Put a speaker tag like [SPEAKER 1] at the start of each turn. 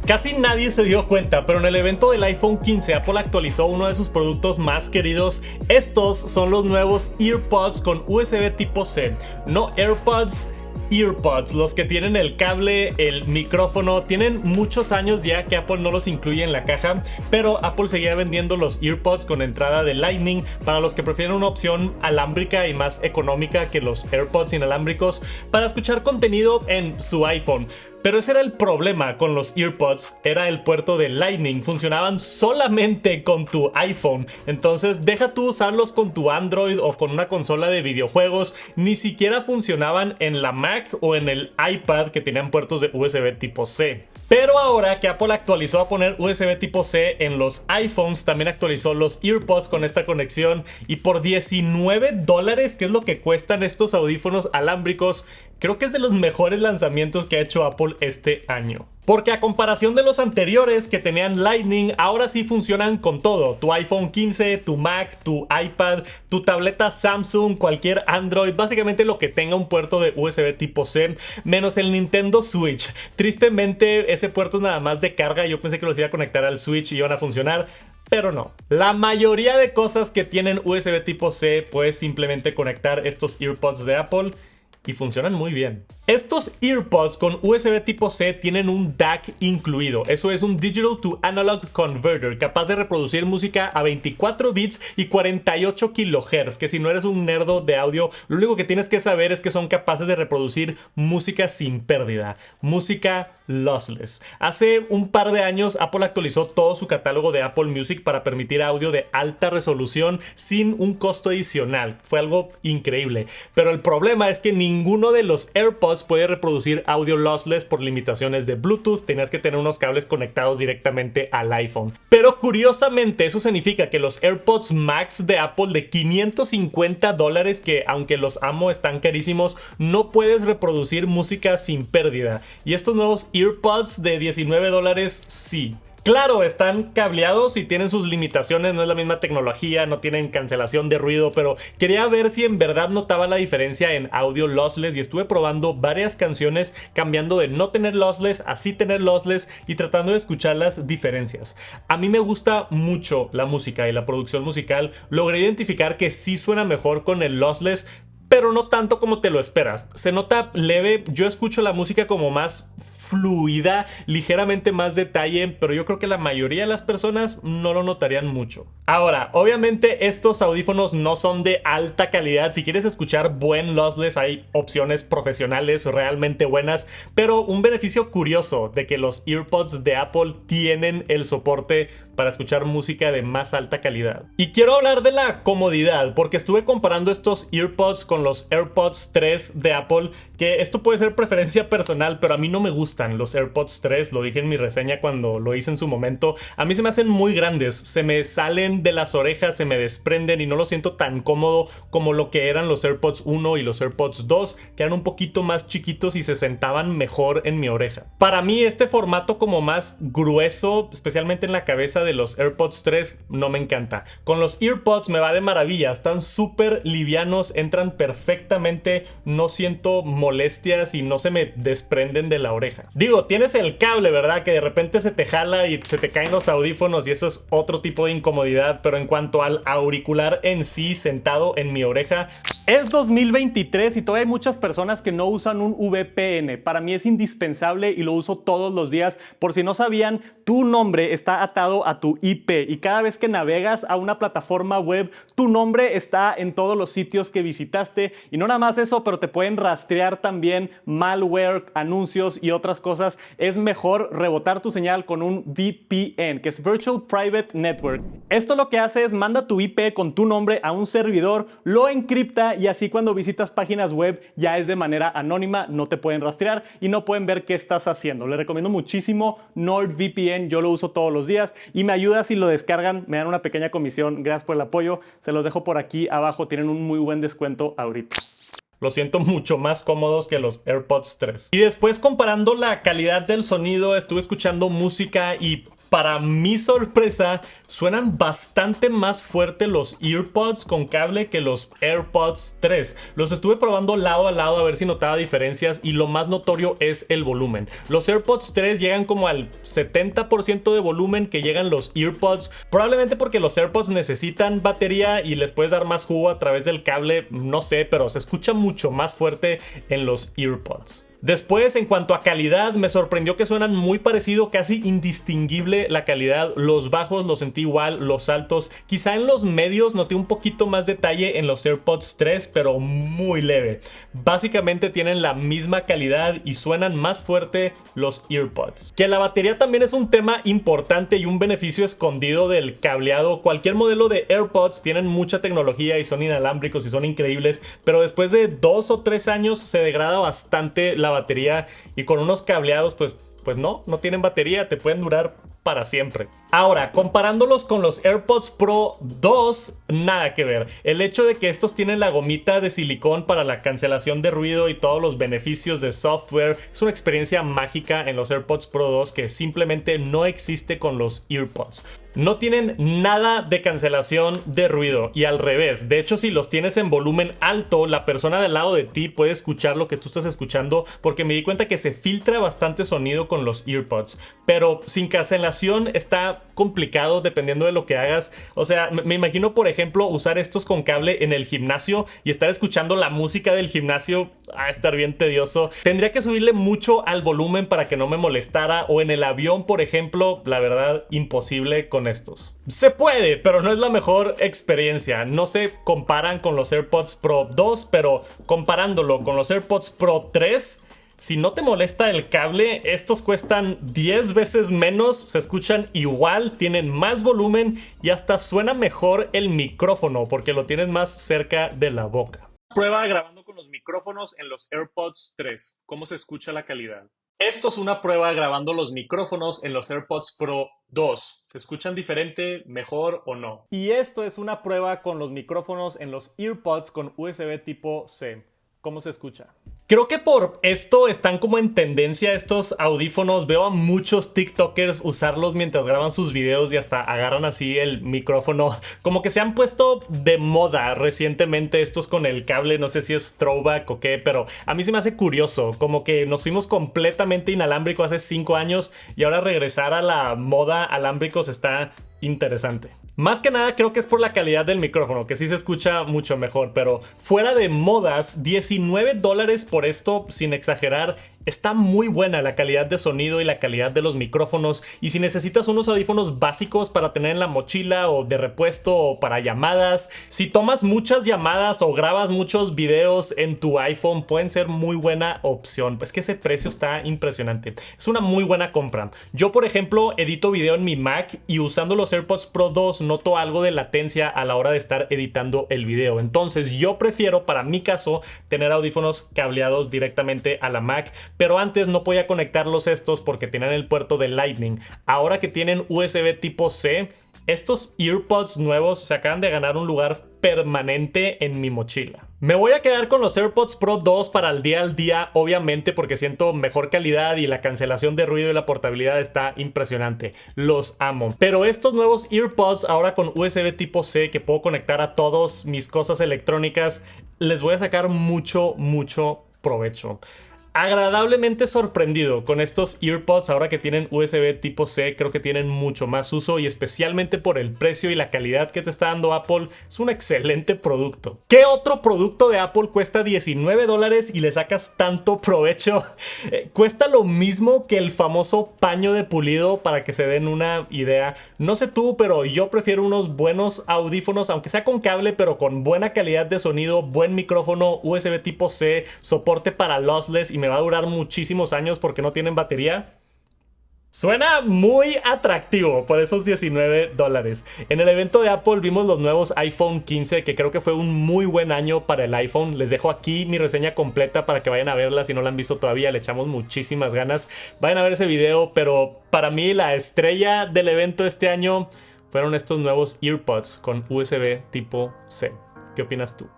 [SPEAKER 1] Casi nadie se dio cuenta, pero en el evento del iPhone 15 Apple actualizó uno de sus productos más queridos. Estos son los nuevos EarPods con USB tipo C. No AirPods, EarPods, los que tienen el cable, el micrófono. Tienen muchos años ya que Apple no los incluye en la caja, pero Apple seguía vendiendo los EarPods con entrada de Lightning para los que prefieren una opción alámbrica y más económica que los AirPods inalámbricos para escuchar contenido en su iPhone. Pero ese era el problema con los EarPods, era el puerto de Lightning, funcionaban solamente con tu iPhone. Entonces deja tú usarlos con tu Android o con una consola de videojuegos, ni siquiera funcionaban en la Mac o en el iPad que tenían puertos de USB tipo C. Pero ahora que Apple actualizó a poner USB tipo C en los iPhones, también actualizó los EarPods con esta conexión, y por $19, que es lo que cuestan estos audífonos alámbricos, creo que es de los mejores lanzamientos que ha hecho Apple este año. Porque a comparación de los anteriores que tenían Lightning, ahora sí funcionan con todo. Tu iPhone 15, tu Mac, tu iPad, tu tableta Samsung, cualquier Android, básicamente lo que tenga un puerto de USB tipo C, menos el Nintendo Switch. Tristemente ese puerto es nada más de carga, yo pensé que los iba a conectar al Switch y iban a funcionar, pero no. La mayoría de cosas que tienen USB tipo C puedes simplemente conectar estos EarPods de Apple y funcionan muy bien. Estos EarPods con USB tipo C tienen un DAC incluido. Eso es un Digital to Analog Converter, capaz de reproducir música a 24 bits y 48 kHz, que si no eres un nerdo de audio, lo único que tienes que saber es que son capaces de reproducir música sin pérdida, música lossless. Hace un par de años Apple actualizó todo su catálogo de Apple Music para permitir audio de alta resolución sin un costo adicional. Fue algo increíble. Pero el problema es que ninguno de los AirPods puede reproducir audio lossless por limitaciones de Bluetooth. Tenías que tener unos cables conectados directamente al iPhone. Pero curiosamente eso significa que los AirPods Max de Apple de $550, que aunque los amo están carísimos, no puedes reproducir música sin pérdida. Y estos nuevos EarPods de $19 sí. Claro, están cableados y tienen sus limitaciones, no es la misma tecnología, no tienen cancelación de ruido, pero quería ver si en verdad notaba la diferencia en audio lossless y estuve probando varias canciones cambiando de no tener lossless a sí tener lossless y tratando de escuchar las diferencias. A mí me gusta mucho la música y la producción musical, logré identificar que sí suena mejor con el lossless, pero no tanto como te lo esperas. Se nota leve, yo escucho la música como más fluida, ligeramente más detalle, pero yo creo que la mayoría de las personas no lo notarían mucho. Ahora, obviamente estos audífonos no son de alta calidad. Si quieres escuchar buen lossless hay opciones profesionales realmente buenas, pero un beneficio curioso de que los EarPods de Apple tienen el soporte para escuchar música de más alta calidad. Y quiero hablar de la comodidad, porque estuve comparando estos EarPods con los AirPods 3 de Apple, que esto puede ser preferencia personal, pero a mí no me gustan los AirPods 3, lo dije en mi reseña cuando lo hice en su momento. A mí se me hacen muy grandes, se me salen de las orejas, se me desprenden y no lo siento tan cómodo como lo que eran los AirPods 1 y los AirPods 2, que eran un poquito más chiquitos y se sentaban mejor en mi oreja. Para mí este formato como más grueso, especialmente en la cabeza de los AirPods 3, no me encanta. Con los EarPods me va de maravilla, están súper livianos, entran perfectamente, no siento molestias y no se me desprenden de la oreja. Digo, tienes el cable, ¿verdad? Que de repente se te jala y se te caen los audífonos y eso es otro tipo de incomodidad, pero en cuanto al auricular en sí sentado en mi oreja, es 2023 y todavía hay muchas personas que no usan un VPN. Para mí es indispensable y lo uso todos los días. Por si no sabían, tu nombre está atado a tu IP y cada vez que navegas a una plataforma web, tu nombre está en todos los sitios que visitaste. Y no nada más eso, pero te pueden rastrear también malware, anuncios y otras cosas. Es mejor rebotar tu señal con un VPN, que es Virtual Private Network. Esto lo que hace es manda tu IP con tu nombre a un servidor, lo encripta y así cuando visitas páginas web ya es de manera anónima, no te pueden rastrear y no pueden ver qué estás haciendo. Les recomiendo muchísimo NordVPN, yo lo uso todos los días y me ayuda si lo descargan, me dan una pequeña comisión. Gracias por el apoyo, se los dejo por aquí abajo, tienen un muy buen descuento ahorita. Lo siento, mucho más cómodos que los AirPods 3. Y después, comparando la calidad del sonido, estuve escuchando música y para mi sorpresa, suenan bastante más fuerte los EarPods con cable que los AirPods 3. Los estuve probando lado a lado a ver si notaba diferencias y lo más notorio es el volumen. Los AirPods 3 llegan como al 70% de volumen que llegan los EarPods, probablemente porque los AirPods necesitan batería y les puedes dar más jugo a través del cable, no sé, pero se escucha mucho más fuerte en los EarPods. Después, en cuanto a calidad, me sorprendió que suenan muy parecido, casi indistinguible la calidad. Los bajos los sentí igual, los altos. Quizá en los medios noté un poquito más detalle en los AirPods 3, pero muy leve. Básicamente tienen la misma calidad y suenan más fuerte los EarPods. Que la batería también es un tema importante y un beneficio escondido del cableado. Cualquier modelo de AirPods tienen mucha tecnología y son inalámbricos y son increíbles, pero después de 2 o 3 años se degrada bastante la batería y con unos cableados pues no tienen batería, te pueden durar para siempre. Ahora, comparándolos con los AirPods Pro 2, nada que ver. El hecho de que estos tienen la gomita de silicón para la cancelación de ruido y todos los beneficios de software es una experiencia mágica en los AirPods Pro 2 que simplemente no existe con los EarPods. No tienen nada de cancelación de ruido y al revés. De hecho, si los tienes en volumen alto, la persona del lado de ti puede escuchar lo que tú estás escuchando, porque me di cuenta que se filtra bastante sonido con los EarPods. Pero sin cancelación está complicado dependiendo de lo que hagas. O sea, me imagino, por ejemplo, usar estos con cable en el gimnasio y estar escuchando la música del gimnasio. A estar bien tedioso. Tendría que subirle mucho al volumen para que no me molestara, o en el avión, por ejemplo. La verdad, imposible con estos. Se puede, pero no es la mejor experiencia. No se comparan con los AirPods Pro 2, pero comparándolo con los AirPods Pro 3, si no te molesta el cable, estos cuestan 10 veces menos, se escuchan igual, tienen más volumen y hasta suena mejor el micrófono porque lo tienes más cerca de la boca. Prueba grabando con los micrófonos en los AirPods 3. ¿Cómo se escucha la calidad? Esto es una prueba grabando los micrófonos en los AirPods Pro 2. ¿Se escuchan diferente, mejor o no? Y esto es una prueba con los micrófonos en los EarPods con USB tipo C. ¿Cómo se escucha? Creo que por esto están como en tendencia estos audífonos. Veo a muchos TikTokers usarlos mientras graban sus videos y hasta agarran así el micrófono. Como que se han puesto de moda recientemente estos con el cable. No sé si es throwback o qué, pero a mí se me hace curioso. Como que nos fuimos completamente inalámbrico hace 5 años y ahora regresar a la moda alámbricos está interesante. Más que nada creo que es por la calidad del micrófono, que sí se escucha mucho mejor, pero fuera de modas, $19 por esto, sin exagerar. Está muy buena la calidad de sonido y la calidad de los micrófonos, y si necesitas unos audífonos básicos para tener en la mochila o de repuesto o para llamadas, si tomas muchas llamadas o grabas muchos videos en tu iPhone, pueden ser muy buena opción. Pues que ese precio está impresionante. Es una muy buena compra. Yo, por ejemplo, edito video en mi Mac y usando los AirPods Pro 2 noto algo de latencia a la hora de estar editando el video. Entonces yo prefiero, para mi caso, tener audífonos cableados directamente a la Mac. Pero antes no podía conectarlos estos porque tenían el puerto de Lightning. Ahora que tienen USB tipo C, estos EarPods nuevos se acaban de ganar un lugar permanente en mi mochila. Me voy a quedar con los AirPods Pro 2 para el día al día, obviamente, porque siento mejor calidad y la cancelación de ruido y la portabilidad está impresionante. Los amo. Pero estos nuevos EarPods, ahora con USB tipo C, que puedo conectar a todas mis cosas electrónicas, les voy a sacar mucho provecho. Agradablemente sorprendido con estos EarPods ahora que tienen USB tipo C. Creo que tienen mucho más uso y especialmente por el precio y la calidad que te está dando Apple, es un excelente producto. ¿Qué otro producto de Apple cuesta $19 y le sacas tanto provecho? Cuesta lo mismo que el famoso paño de pulido, para que se den una idea. No sé tú, pero yo prefiero unos buenos audífonos, aunque sea con cable, pero con buena calidad de sonido, buen micrófono, USB tipo C, soporte para lossless y me va a durar muchísimos años porque no tienen batería. Suena muy atractivo por esos $19. En el evento de Apple vimos los nuevos iPhone 15, que creo que fue un muy buen año para el iPhone. Les dejo aquí mi reseña completa para que vayan a verla si no la han visto todavía. Le echamos muchísimas ganas. Vayan a ver ese video, pero para mí la estrella del evento este año fueron estos nuevos EarPods con USB tipo C. ¿Qué opinas tú?